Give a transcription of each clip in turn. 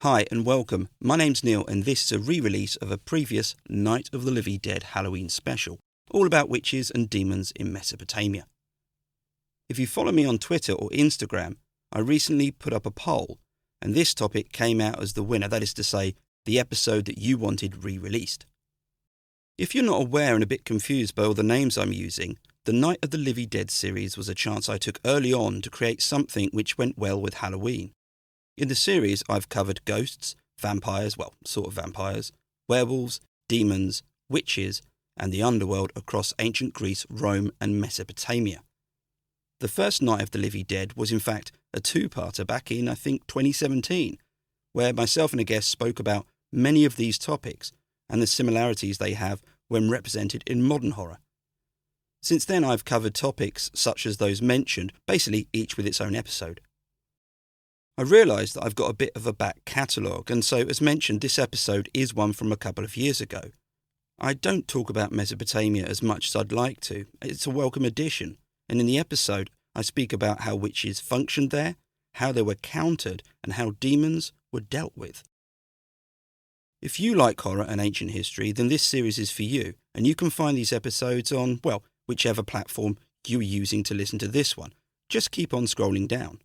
Hi and welcome, my name's Neil and this is a re-release of a previous Night of the Livy Dead Halloween special, all about witches and demons in Mesopotamia. If you follow me on Twitter or Instagram, I recently put up a poll and this topic came out as the winner, that is to say, the episode that you wanted re-released. If you're not aware and a bit confused by all the names I'm using, the Night of the Livy Dead series was a chance I took early on to create something which went well with Halloween. In the series, I've covered ghosts, vampires, well, sort of vampires, werewolves, demons, witches, and the underworld across ancient Greece, Rome, and Mesopotamia. The first Night of the Livy Dead was in fact a two-parter back in, I think, 2017, where myself and a guest spoke about many of these topics and the similarities they have when represented in modern horror. Since then, I've covered topics such as those mentioned, basically each with its own episode. I realised that I've got a bit of a back catalogue, and so, as mentioned, this episode is one from a couple of years ago. I don't talk about Mesopotamia as much as I'd like to. It's a welcome addition, and in the episode, I speak about how witches functioned there, how they were countered, and how demons were dealt with. If you like horror and ancient history, then this series is for you, and you can find these episodes on, well, whichever platform you're using to listen to this one. Just keep on scrolling down.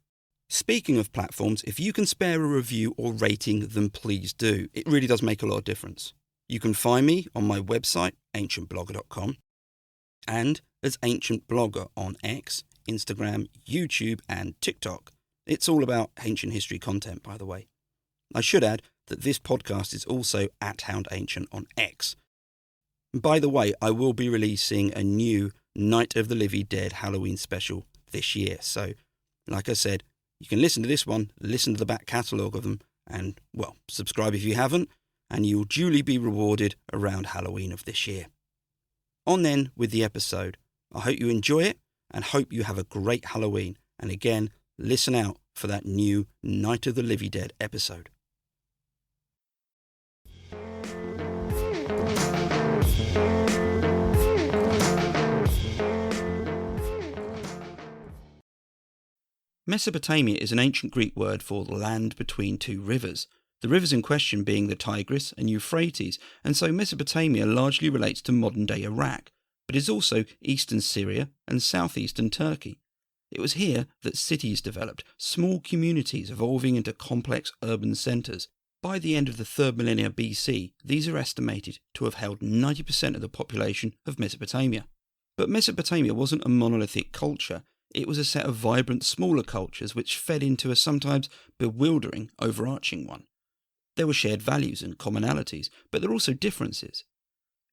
Speaking of platforms, if you can spare a review or rating, then please do. It really does make a lot of difference. You can find me on my website, ancientblogger.com, and as Ancient Blogger on X, Instagram, YouTube, and TikTok. It's all about ancient history content, by the way. I should add that this podcast is also at Hound Ancient on X. By the way, I will be releasing a new Night of the Livy Dead Halloween special this year. So, like I said, you can listen to this one, listen to the back catalogue of them, and, well, subscribe if you haven't, and you'll duly be rewarded around Halloween of this year. On then with the episode. I hope you enjoy it, and hope you have a great Halloween. And again, listen out for that new Night of the Livy Dead episode. Mesopotamia is an ancient Greek word for the land between two rivers, the rivers in question being the Tigris and Euphrates, and so Mesopotamia largely relates to modern-day Iraq, but is also eastern Syria and southeastern Turkey. It was here that cities developed, small communities evolving into complex urban centres. By the end of the 3rd millennia BC, these are estimated to have held 90% of the population of Mesopotamia. But Mesopotamia wasn't a monolithic culture. It was a set of vibrant, smaller cultures which fed into a sometimes bewildering, overarching one. There were shared values and commonalities, but there were also differences.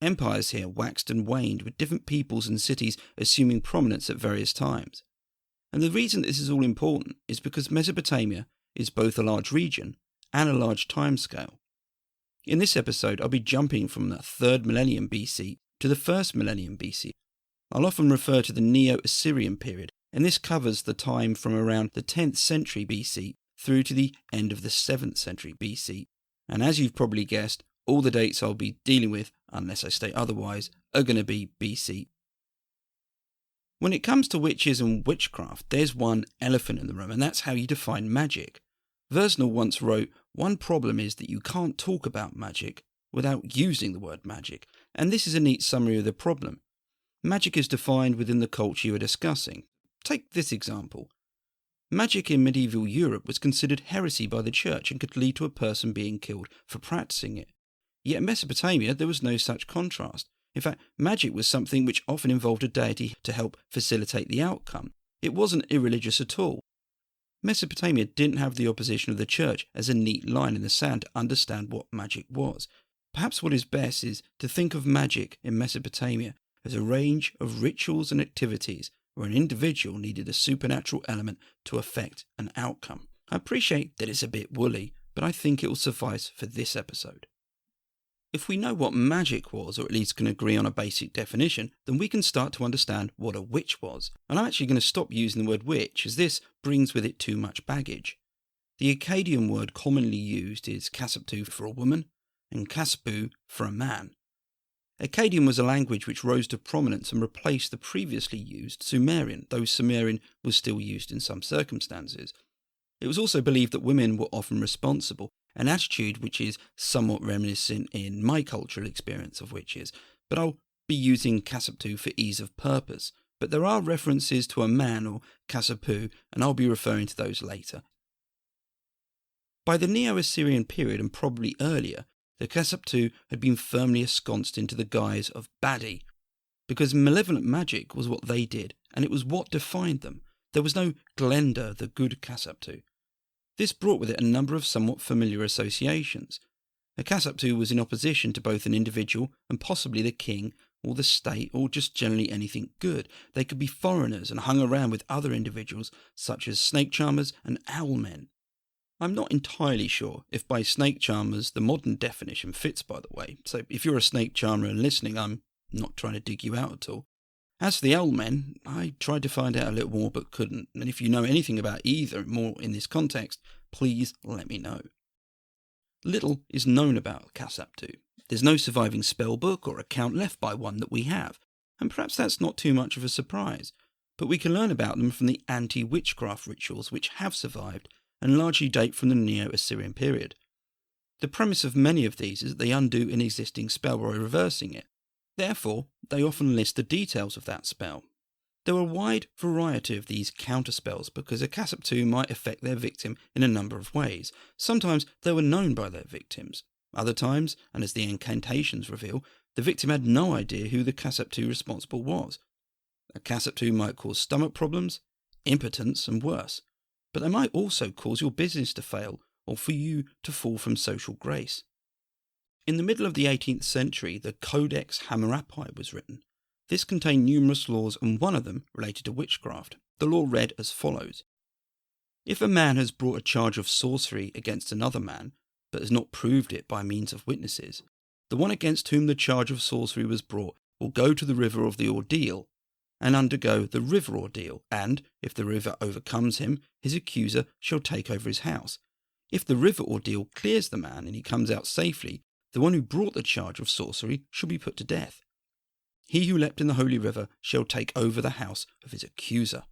Empires here waxed and waned, with different peoples and cities assuming prominence at various times. And the reason this is all important is because Mesopotamia is both a large region and a large timescale. In this episode, I'll be jumping from the 3rd millennium BC to the 1st millennium BC. I'll often refer to the Neo-Assyrian period, and this covers the time from around the 10th century BC through to the end of the 7th century BC. And as you've probably guessed, all the dates I'll be dealing with, unless I state otherwise, are going to be BC. When it comes to witches and witchcraft, there's one elephant in the room, and that's how you define magic. Versnell once wrote, "One problem is that you can't talk about magic without using the word magic," and this is a neat summary of the problem. Magic is defined within the culture you are discussing. Take this example. Magic in medieval Europe was considered heresy by the church and could lead to a person being killed for practicing it. Yet in Mesopotamia there was no such contrast. In fact, magic was something which often involved a deity to help facilitate the outcome. It wasn't irreligious at all. Mesopotamia didn't have the opposition of the church as a neat line in the sand to understand what magic was. Perhaps what is best is to think of magic in Mesopotamia as a range of rituals and activities where an individual needed a supernatural element to affect an outcome. I appreciate that it's a bit woolly, but I think it will suffice for this episode. If we know what magic was, or at least can agree on a basic definition, then we can start to understand what a witch was. And I'm actually going to stop using the word witch, as this brings with it too much baggage. The Akkadian word commonly used is kasaptu for a woman, and kaspu for a man. Akkadian was a language which rose to prominence and replaced the previously used Sumerian, though Sumerian was still used in some circumstances. It was also believed that women were often responsible an attitude which is somewhat reminiscent in my cultural experience of witches, but I'll be using kasaptu for ease of purpose. But there are references to a man or kasapu, and I'll be referring to those later. By the Neo-Assyrian period, and probably earlier, the kasaptu had been firmly ensconced into the guise of baddie, because malevolent magic was what they did, and it was what defined them. There was no Glenda, the good kasaptu. This brought with it a number of somewhat familiar associations. A kasaptu was in opposition to both an individual and possibly the king or the state or just generally anything good. They could be foreigners and hung around with other individuals such as snake charmers and owlmen. I'm not entirely sure if by snake charmers the modern definition fits, by the way, so if you're a snake charmer and listening, I'm not trying to dig you out at all. As for the owlmen, I tried to find out a little more but couldn't, and if you know anything about either more in this context, please let me know. Little is known about kasaptu. There's no surviving spell book or account left by one that we have, and perhaps that's not too much of a surprise, but we can learn about them from the anti-witchcraft rituals which have survived and largely date from the Neo-Assyrian period. The premise of many of these is that they undo an existing spell by reversing it. Therefore, they often list the details of that spell. There were a wide variety of these counterspells because a kasaptu might affect their victim in a number of ways. Sometimes they were known by their victims. Other times, and as the incantations reveal, the victim had no idea who the kasaptu responsible was. A kasaptu might cause stomach problems, impotence, and worse. But they might also cause your business to fail or for you to fall from social grace. In the middle of the 18th century, the Codex Hammurapi was written. This contained numerous laws, and one of them related to witchcraft. The law read as follows. If a man has brought a charge of sorcery against another man, but has not proved it by means of witnesses, the one against whom the charge of sorcery was brought will go to the river of the ordeal, and undergo the river ordeal, and, if the river overcomes him, his accuser shall take over his house. If the river ordeal clears the man and he comes out safely, the one who brought the charge of sorcery shall be put to death. He who leapt in the holy river shall take over the house of his accuser.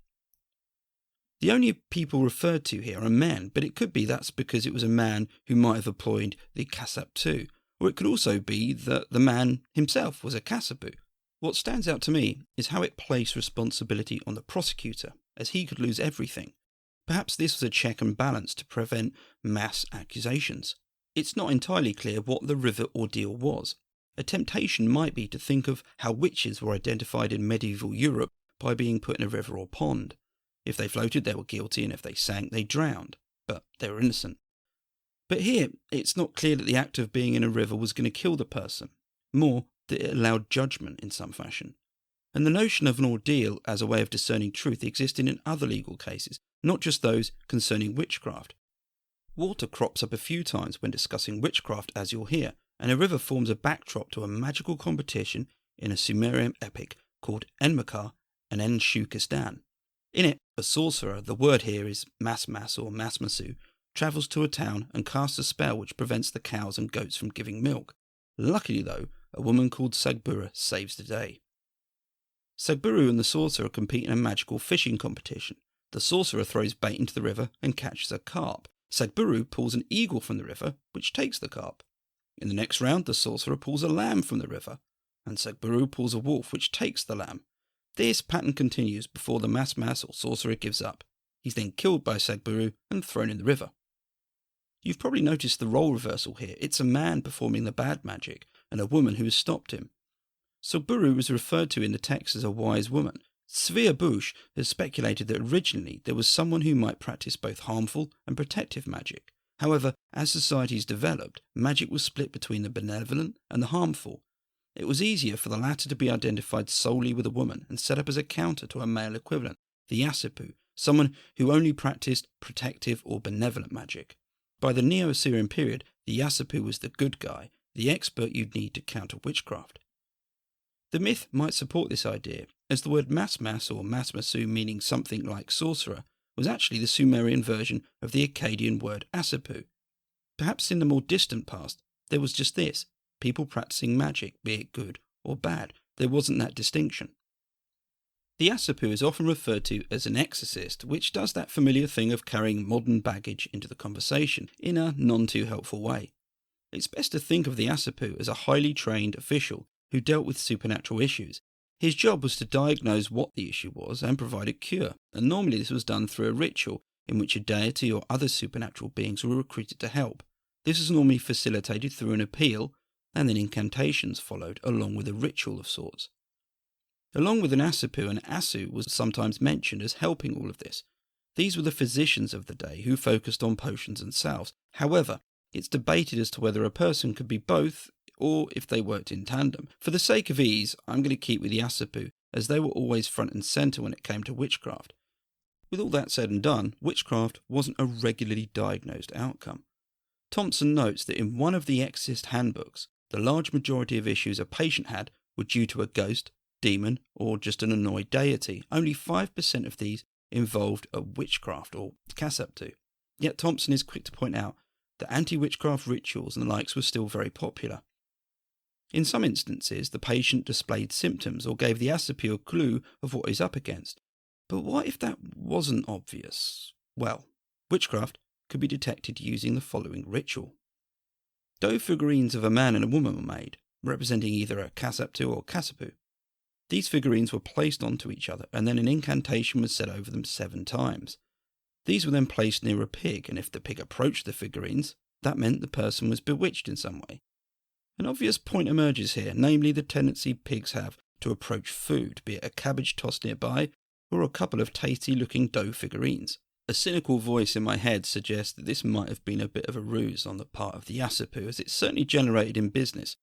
The only people referred to here are men, but it could be that's because it was a man who might have employed the kasaptu, or it could also be that the man himself was a kasapu. What stands out to me is how it placed responsibility on the prosecutor, as he could lose everything. Perhaps this was a check and balance to prevent mass accusations. It's not entirely clear what the river ordeal was. A temptation might be to think of how witches were identified in medieval Europe by being put in a river or pond. If they floated, they were guilty, and if they sank, they drowned. But they were innocent. But here, it's not clear that the act of being in a river was going to kill the person. More, that it allowed judgment in some fashion. And the notion of an ordeal as a way of discerning truth existed in other legal cases, not just those concerning witchcraft. Water crops up a few times when discussing witchcraft, as you'll hear, and a river forms a backdrop to a magical competition in a Sumerian epic called Enmerkar and Enshukistan. In it, a sorcerer, the word here is Masmas or Masmasu, travels to a town and casts a spell which prevents the cows and goats from giving milk. Luckily though, a woman called Sagbura saves the day. Sagburu and the sorcerer compete in a magical fishing competition. The sorcerer throws bait into the river and catches a carp. Sagburu pulls an eagle from the river, which takes the carp. In the next round, the sorcerer pulls a lamb from the river, and Sagburu pulls a wolf, which takes the lamb. This pattern continues before the Masmas or sorcerer gives up. He's then killed by Sagburu and thrown in the river. You've probably noticed the role reversal here. It's a man performing the bad magic, and a woman who has stopped him. Sagburu was referred to in the text as a wise woman. Svea Bush has speculated that originally there was someone who might practice both harmful and protective magic. However, as societies developed, magic was split between the benevolent and the harmful. It was easier for the latter to be identified solely with a woman and set up as a counter to a male equivalent, the Yasipu, someone who only practiced protective or benevolent magic. By the Neo-Assyrian period, the Yasipu was the good guy, the expert you'd need to counter witchcraft. The myth might support this idea, as the word Masmas or Masmasu, meaning something like sorcerer, was actually the Sumerian version of the Akkadian word Asipu. Perhaps in the more distant past, there was just this, people practicing magic, be it good or bad. There wasn't that distinction. The Asapu is often referred to as an exorcist, which does that familiar thing of carrying modern baggage into the conversation in a non-too-helpful way. It's best to think of the Asapu as a highly trained official who dealt with supernatural issues. His job was to diagnose what the issue was and provide a cure, and normally this was done through a ritual in which a deity or other supernatural beings were recruited to help. This was normally facilitated through an appeal, and then incantations followed along with a ritual of sorts. Along with an Asapu, an Asu was sometimes mentioned as helping all of this. These were the physicians of the day who focused on potions and salves. However, it's debated as to whether a person could be both or if they worked in tandem. For the sake of ease, I'm going to keep with the Asapu, as they were always front and centre when it came to witchcraft. With all that said and done, witchcraft wasn't a regularly diagnosed outcome. Thompson notes that in one of the exorcist handbooks, the large majority of issues a patient had were due to a ghost, demon, or just an annoyed deity. Only 5% of these involved a witchcraft or kasaptu. Yet Thompson is quick to point out that anti-witchcraft rituals and the likes were still very popular. In some instances, the patient displayed symptoms or gave the Asapu a clue of what he's up against. But what if that wasn't obvious? Well, witchcraft could be detected using the following ritual. Dough figurines of a man and a woman were made, representing either a kasaptu or kasapu. These figurines were placed onto each other, and then an incantation was said over them 7 times. These were then placed near a pig, and if the pig approached the figurines, that meant the person was bewitched in some way. An obvious point emerges here, namely the tendency pigs have to approach food, be it a cabbage tossed nearby or a couple of tasty-looking dough figurines. A cynical voice in my head suggests that this might have been a bit of a ruse on the part of the Asapu, as it certainly generated in business.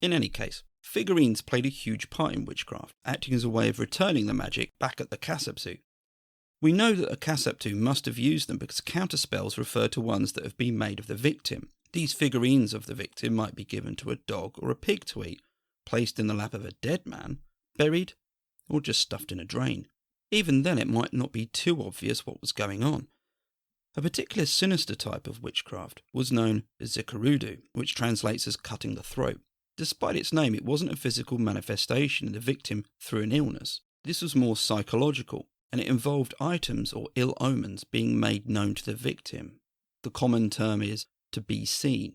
In any case, figurines played a huge part in witchcraft, acting as a way of returning the magic back at the kasaptu. We know that a kasaptu must have used them because counterspells refer to ones that have been made of the victim. These figurines of the victim might be given to a dog or a pig to eat, placed in the lap of a dead man, buried, or just stuffed in a drain. Even then it might not be too obvious what was going on. A particular sinister type of witchcraft was known as zikarudu, which translates as cutting the throat. Despite its name, it wasn't a physical manifestation of the victim through an illness. This was more psychological, and it involved items or ill omens being made known to the victim. The common term is to be seen.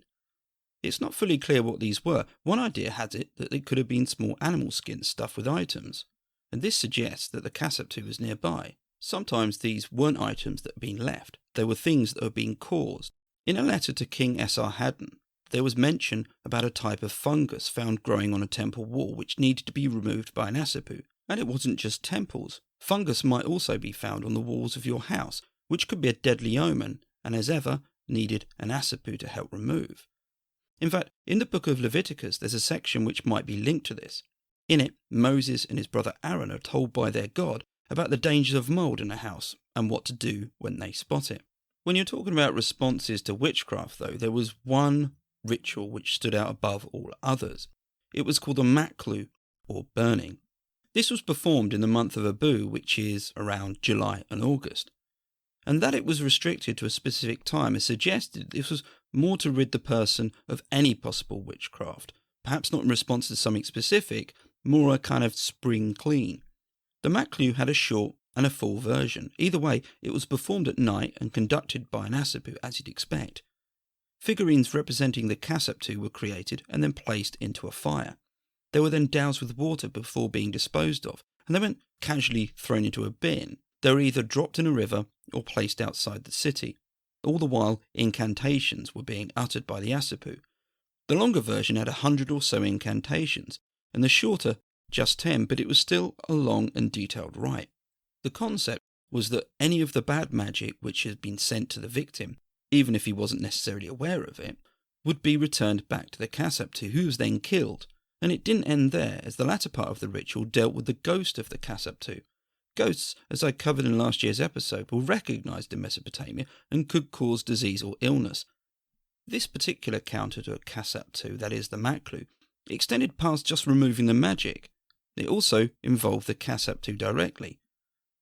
It's not fully clear what these were. One idea has it that they could have been small animal skins stuffed with items, and this suggests that the kasaptu was nearby. Sometimes these weren't items that had been left, they were things that were being caused. In a letter to King Esarhaddon, there was mention about a type of fungus found growing on a temple wall which needed to be removed by an Asapu. And it wasn't just temples. Fungus might also be found on the walls of your house, which could be a deadly omen, and as ever, needed an Asapu to help remove. In fact, in the book of Leviticus, there's a section which might be linked to this. In it, Moses and his brother Aaron are told by their God about the dangers of mould in a house and what to do when they spot it. When you're talking about responses to witchcraft, though, there was one ritual which stood out above all others. It was called the maklu, or burning. This was performed in the month of Abu, which is around July and August. And that it was restricted to a specific time is suggested this was more to rid the person of any possible witchcraft, perhaps not in response to something specific, more a kind of spring clean. The maklu had a short and a full version. Either way, it was performed at night and conducted by an Asapu, as you'd expect. Figurines representing the kasaptu were created and then placed into a fire. They were then doused with water before being disposed of, and they weren't casually thrown into a bin. They were either dropped in a river or placed outside the city. All the while, incantations were being uttered by the Asapu. The longer version had 100 or so incantations, and the shorter just 10, but it was still a long and detailed rite. The concept was that any of the bad magic which had been sent to the victim, even if he wasn't necessarily aware of it, would be returned back to the kasaptu, who was then killed. And it didn't end there, as the latter part of the ritual dealt with the ghost of the kasaptu. Ghosts, as I covered in last year's episode, were recognised in Mesopotamia and could cause disease or illness. This particular counter to a kasaptu, that is the maklu, extended past just removing the magic. It also involved the kasaptu directly.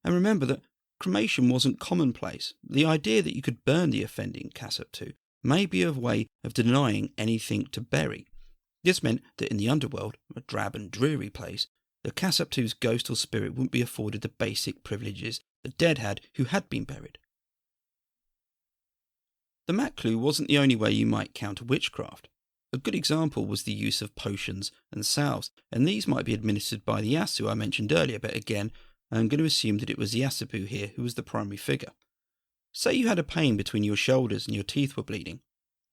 And remember that cremation wasn't commonplace. The idea that you could burn the offending kasaptu may be a way of denying anything to bury. This meant that in the underworld, a drab and dreary place, the Kasaptu's ghost or spirit wouldn't be afforded the basic privileges the dead had who had been buried. The Maklu wasn't the only way you might counter witchcraft. A good example was the use of potions and salves, and these might be administered by the Yasu I mentioned earlier, but again, I'm going to assume that it was the Yasapu here who was the primary figure. Say you had a pain between your shoulders and your teeth were bleeding.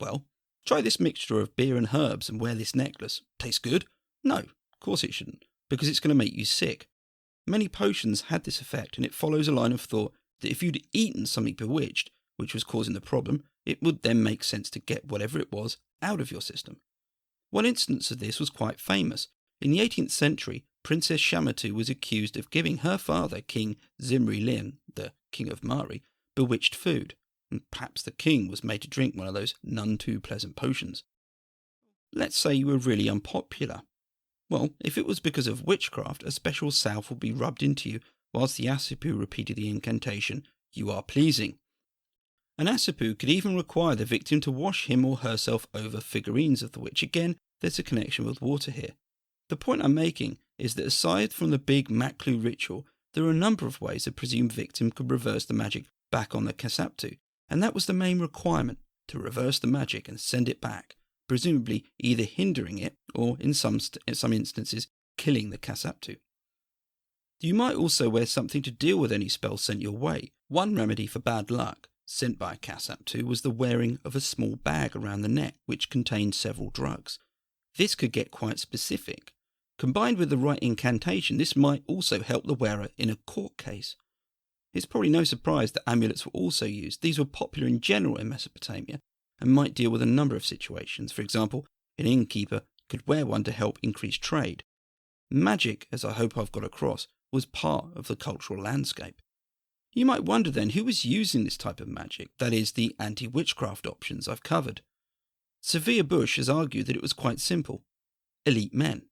Well, try this mixture of beer and herbs and wear this necklace. Tastes good? No, of course it shouldn't, because it's going to make you sick. Many potions had this effect, and it follows a line of thought that if you'd eaten something bewitched, which was causing the problem, it would then make sense to get whatever it was out of your system. One instance of this was quite famous. In the 18th century, Princess Shamatu was accused of giving her father, King Zimri Lin, the King of Mari, bewitched food, and perhaps the king was made to drink one of those none too pleasant potions. Let's say you were really unpopular. Well, if it was because of witchcraft, a special salve would be rubbed into you whilst the Asipu repeated the incantation, "You are pleasing." An Asipu could even require the victim to wash him or herself over figurines of the witch. Again, there's a connection with water here. The point I'm making is that aside from the big Maklu ritual, there are a number of ways a presumed victim could reverse the magic back on the Kasaptu, and that was the main requirement, to reverse the magic and send it back, presumably either hindering it or, in some instances, killing the Kasaptu. You might also wear something to deal with any spell sent your way. One remedy for bad luck sent by a Kasaptu was the wearing of a small bag around the neck which contained several drugs. This could get quite specific. Combined with the right incantation, this might also help the wearer in a court case. It's probably no surprise that amulets were also used. These were popular in general in Mesopotamia and might deal with a number of situations. For example, an innkeeper could wear one to help increase trade. Magic, as I hope I've got across, was part of the cultural landscape. You might wonder then, who was using this type of magic, that is, the anti-witchcraft options I've covered. Sophia Bush has argued that it was quite simple: elite men.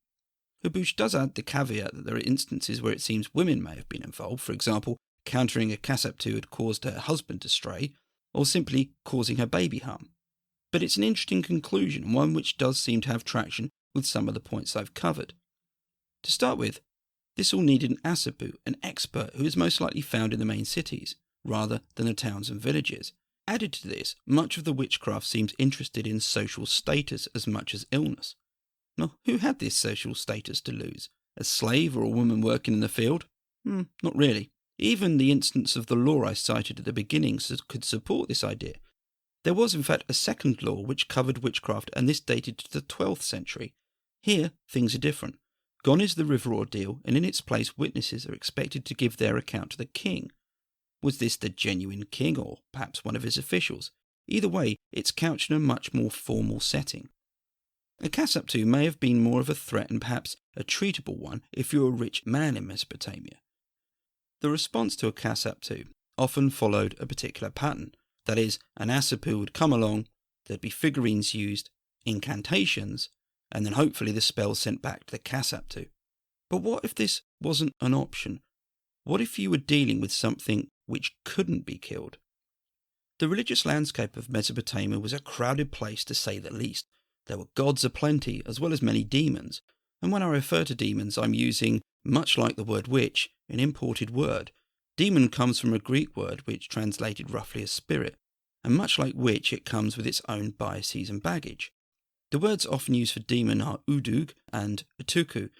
Bush does add the caveat that there are instances where it seems women may have been involved, for example, countering a Kasaptu had caused her husband to stray, or simply causing her baby harm. But it's an interesting conclusion, and one which does seem to have traction with some of the points I've covered. To start with, this all needed an Asipu, an expert who is most likely found in the main cities, rather than the towns and villages. Added to this, much of the witchcraft seems interested in social status as much as illness. Now, who had this social status to lose? A slave or a woman working in the field? Not really. Even the instance of the law I cited at the beginning could support this idea. There was in fact a second law which covered witchcraft, and this dated to the 12th century. Here, things are different. Gone is the river ordeal, and in its place witnesses are expected to give their account to the king. Was this the genuine king, or perhaps one of his officials? Either way, it's couched in a much more formal setting. A Kasaptu may have been more of a threat and perhaps a treatable one if you were a rich man in Mesopotamia. The response to a Kasaptu often followed a particular pattern. That is, an Asipu would come along, there'd be figurines used, incantations, and then hopefully the spell sent back to the Kasaptu. But what if this wasn't an option? What if you were dealing with something which couldn't be killed? The religious landscape of Mesopotamia was a crowded place, to say the least. There were gods aplenty, as well as many demons. And when I refer to demons, I'm using, much like the word witch, an imported word. Demon comes from a Greek word which translated roughly as spirit, and much like witch, it comes with its own biases and baggage. The words often used for demon are udug and utuku,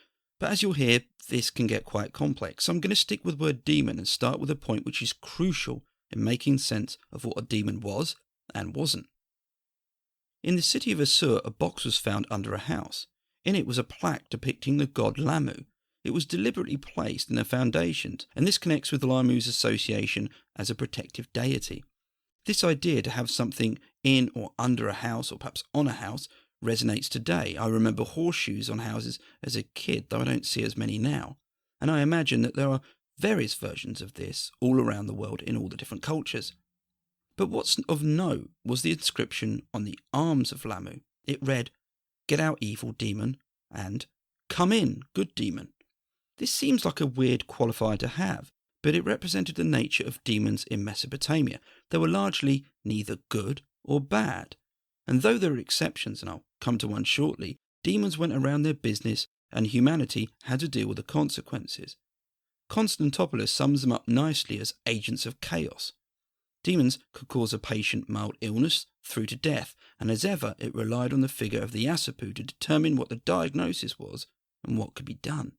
but as you'll hear, this can get quite complex, so I'm going to stick with the word demon and start with a point which is crucial in making sense of what a demon was and wasn't. In the city of Assur, a box was found under a house. In it was a plaque depicting the god Lamu. It was deliberately placed in the foundations, and this connects with Lamu's association as a protective deity. This idea to have something in or under a house, or perhaps on a house, resonates today. I remember horseshoes on houses as a kid, though I don't see as many now. And I imagine that there are various versions of this all around the world in all the different cultures. But what's of note was the inscription on the arms of Lamu. It read, "Get out, evil demon," and "Come in, good demon." This seems like a weird qualifier to have, but it represented the nature of demons in Mesopotamia. They were largely neither good or bad. And though there are exceptions, and I'll come to one shortly, demons went around their business and humanity had to deal with the consequences. Constantopoulos sums them up nicely as agents of chaos. Demons could cause a patient mild illness through to death, and as ever it relied on the figure of the Asipu to determine what the diagnosis was and what could be done.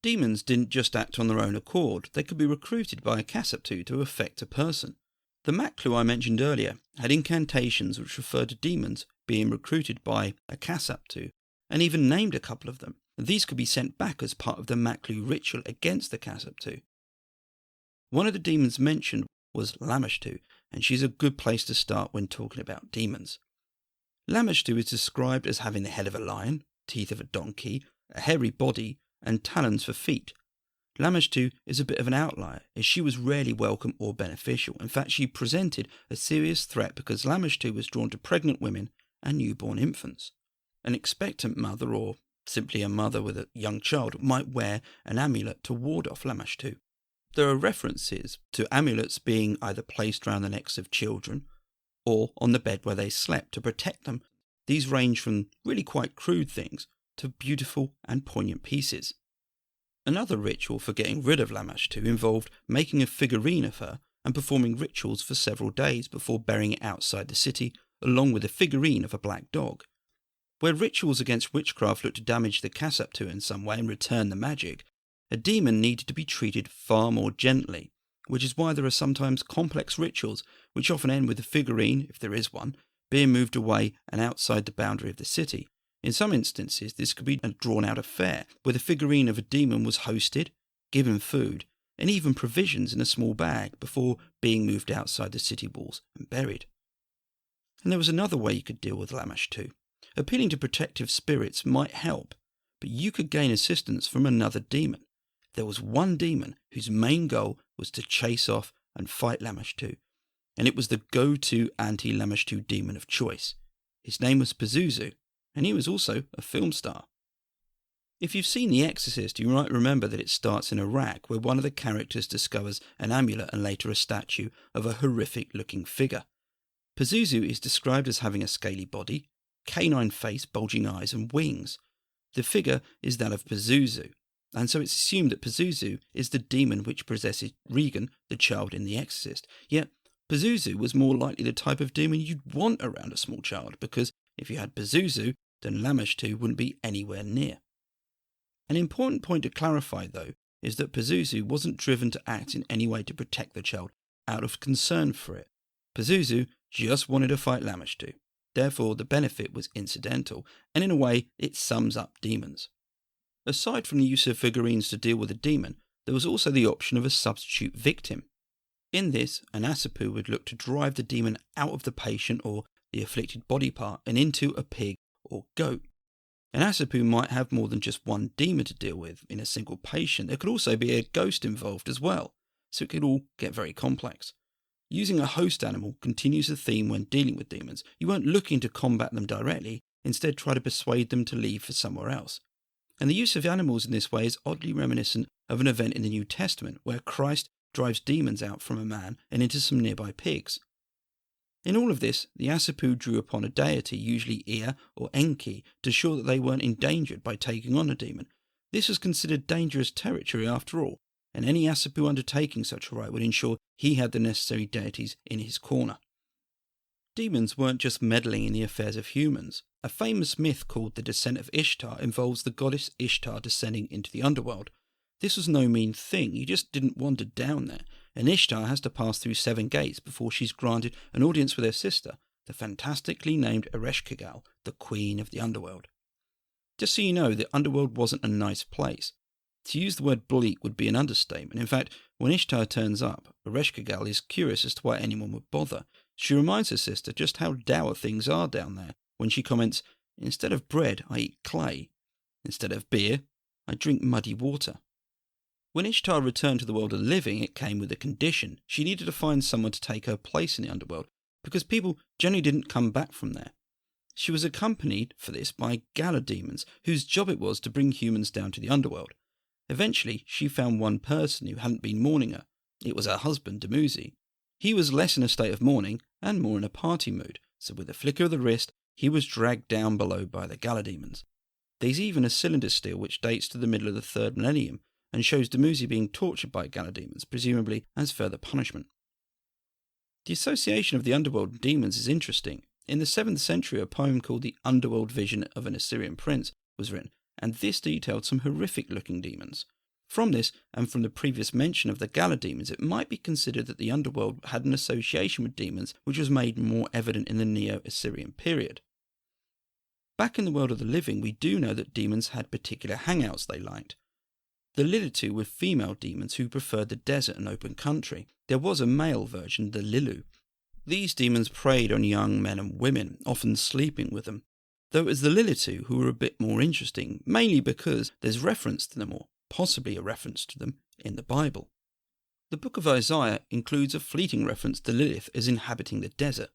Demons didn't just act on their own accord, they could be recruited by a Kasaptu to affect a person. The Maklu I mentioned earlier had incantations which referred to demons being recruited by a Kasaptu, and even named a couple of them. These could be sent back as part of the Maklu ritual against the Kasaptu. One of the demons mentioned was Lamashtu, and she's a good place to start when talking about demons. Lamashtu is described as having the head of a lion, teeth of a donkey, a hairy body, and talons for feet. Lamashtu is a bit of an outlier, as she was rarely welcome or beneficial. In fact, she presented a serious threat because Lamashtu was drawn to pregnant women and newborn infants. An expectant mother, or simply a mother with a young child, might wear an amulet to ward off Lamashtu. There are references to amulets being either placed around the necks of children or on the bed where they slept to protect them. These range from really quite crude things to beautiful and poignant pieces. Another ritual for getting rid of Lamashtu involved making a figurine of her and performing rituals for several days before burying it outside the city, along with a figurine of a black dog. Where rituals against witchcraft looked to damage the Kasaptu in some way and return the magic, a demon needed to be treated far more gently, which is why there are sometimes complex rituals which often end with the figurine, if there is one, being moved away and outside the boundary of the city. In some instances, this could be a drawn-out affair, where the figurine of a demon was hosted, given food, and even provisions in a small bag before being moved outside the city walls and buried. And there was another way you could deal with Lamashtu. Appealing to protective spirits might help, but you could gain assistance from another demon. There was one demon whose main goal was to chase off and fight Lamashtu, and it was the go-to anti-Lamashtu demon of choice. His name was Pazuzu, and he was also a film star. If you've seen The Exorcist, you might remember that it starts in Iraq, where one of the characters discovers an amulet and later a statue of a horrific-looking figure. Pazuzu is described as having a scaly body, canine face, bulging eyes, and wings. The figure is that of Pazuzu, and so it's assumed that Pazuzu is the demon which possesses Regan, the child in The Exorcist. Yet, Pazuzu was more likely the type of demon you'd want around a small child, because if you had Pazuzu, then Lamashtu wouldn't be anywhere near. An important point to clarify, though, is that Pazuzu wasn't driven to act in any way to protect the child out of concern for it. Pazuzu just wanted to fight Lamashtu. Therefore, the benefit was incidental, and in a way, it sums up demons. Aside from the use of figurines to deal with a demon, there was also the option of a substitute victim. In this, an Asipu would look to drive the demon out of the patient or the afflicted body part and into a pig or goat. An Asipu might have more than just one demon to deal with in a single patient. There could also be a ghost involved as well, so it could all get very complex. Using a host animal continues the theme when dealing with demons. You weren't looking to combat them directly, instead try to persuade them to leave for somewhere else. And the use of animals in this way is oddly reminiscent of an event in the New Testament where Christ drives demons out from a man and into some nearby pigs. In all of this, the Asipu drew upon a deity, usually Ea or Enki, to ensure that they weren't endangered by taking on a demon. This was considered dangerous territory after all, and any Asipu undertaking such a rite would ensure he had the necessary deities in his corner. Demons weren't just meddling in the affairs of humans. A famous myth called the Descent of Ishtar involves the goddess Ishtar descending into the underworld. This was no mean thing, you just didn't wander down there, and Ishtar has to pass through 7 gates before she's granted an audience with her sister, the fantastically named Ereshkigal, the queen of the underworld. Just so you know, the underworld wasn't a nice place. To use the word bleak would be an understatement. In fact, when Ishtar turns up, Ereshkigal is curious as to why anyone would bother. She reminds her sister just how dour things are down there when she comments, "Instead of bread, I eat clay. Instead of beer, I drink muddy water." When Ishtar returned to the world of the living, it came with a condition. She needed to find someone to take her place in the underworld, because people generally didn't come back from there. She was accompanied for this by gala demons, whose job it was to bring humans down to the underworld. Eventually, she found one person who hadn't been mourning her. It was her husband, Dumuzi. He was less in a state of mourning and more in a party mood, so with a flicker of the wrist, he was dragged down below by the gala demons. There's even a cylinder stele which dates to the middle of the 3rd millennium and shows Dumuzi being tortured by gala demons, presumably as further punishment. The association of the underworld and demons is interesting. In the 7th century, a poem called The Underworld Vision of an Assyrian Prince was written, and this detailed some horrific-looking demons. From this, and from the previous mention of the gala demons, it might be considered that the underworld had an association with demons which was made more evident in the Neo-Assyrian period. Back in the world of the living, we do know that demons had particular hangouts they liked. The Lilitu were female demons who preferred the desert and open country. There was a male version, the Lilu. These demons preyed on young men and women, often sleeping with them, though it was the Lilitu who were a bit more interesting, mainly because there's reference to them, or possibly a reference to them, in the Bible. The book of Isaiah includes a fleeting reference to Lilith as inhabiting the desert.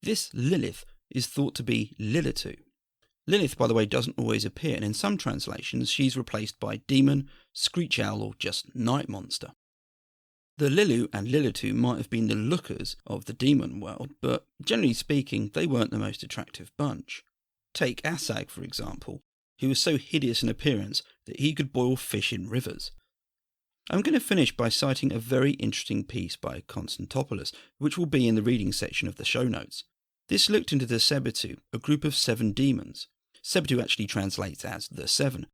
This Lilith is thought to be Lilitu. Lilith, by the way, doesn't always appear, and in some translations she's replaced by demon, screech owl, or just night monster. The Lilu and Lilitu might have been the lookers of the demon world, but generally speaking, they weren't the most attractive bunch. Take Asag, for example, who was so hideous in appearance that he could boil fish in rivers. I'm going to finish by citing a very interesting piece by Constantopoulos, which will be in the reading section of the show notes. This looked into the Sebetu, a group of 7 demons. Sebetu actually translates as the 7.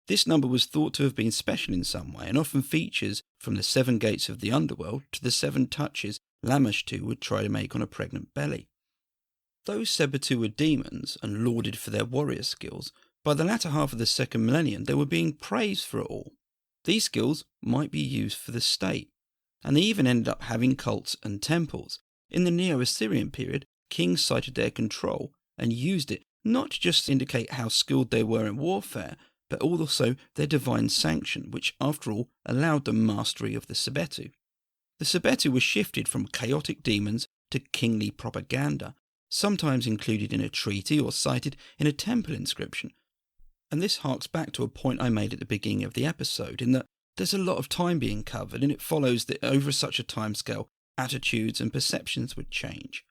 This number was thought to have been special in some way, and often features from the 7 gates of the underworld to the 7 touches Lamashtu would try to make on a pregnant belly. Though Sebetu were demons and lauded for their warrior skills, by the latter half of the 2nd millennium they were being praised for it all. These skills might be used for the state, and they even ended up having cults and temples. In the Neo-Assyrian period, kings cited their control and used it not to just indicate how skilled they were in warfare, but also their divine sanction, which after all allowed them mastery of the Sebetu. The Sebetu were shifted from chaotic demons to kingly propaganda, sometimes included in a treaty or cited in a temple inscription. And this harks back to a point I made at the beginning of the episode, in that there's a lot of time being covered, and it follows that over such a timescale, attitudes and perceptions would change.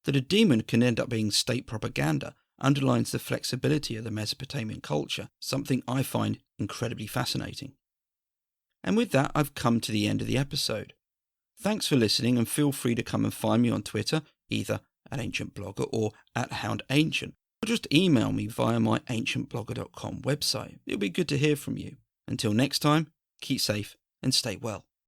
That a demon can end up being state propaganda underlines the flexibility of the Mesopotamian culture, something I find incredibly fascinating. And with that, I've come to the end of the episode. Thanks for listening, and feel free to come and find me on Twitter, either at ancientblogger or at houndancient, or just email me via my ancientblogger.com website. It'll be good to hear from you. Until next time, keep safe and stay well.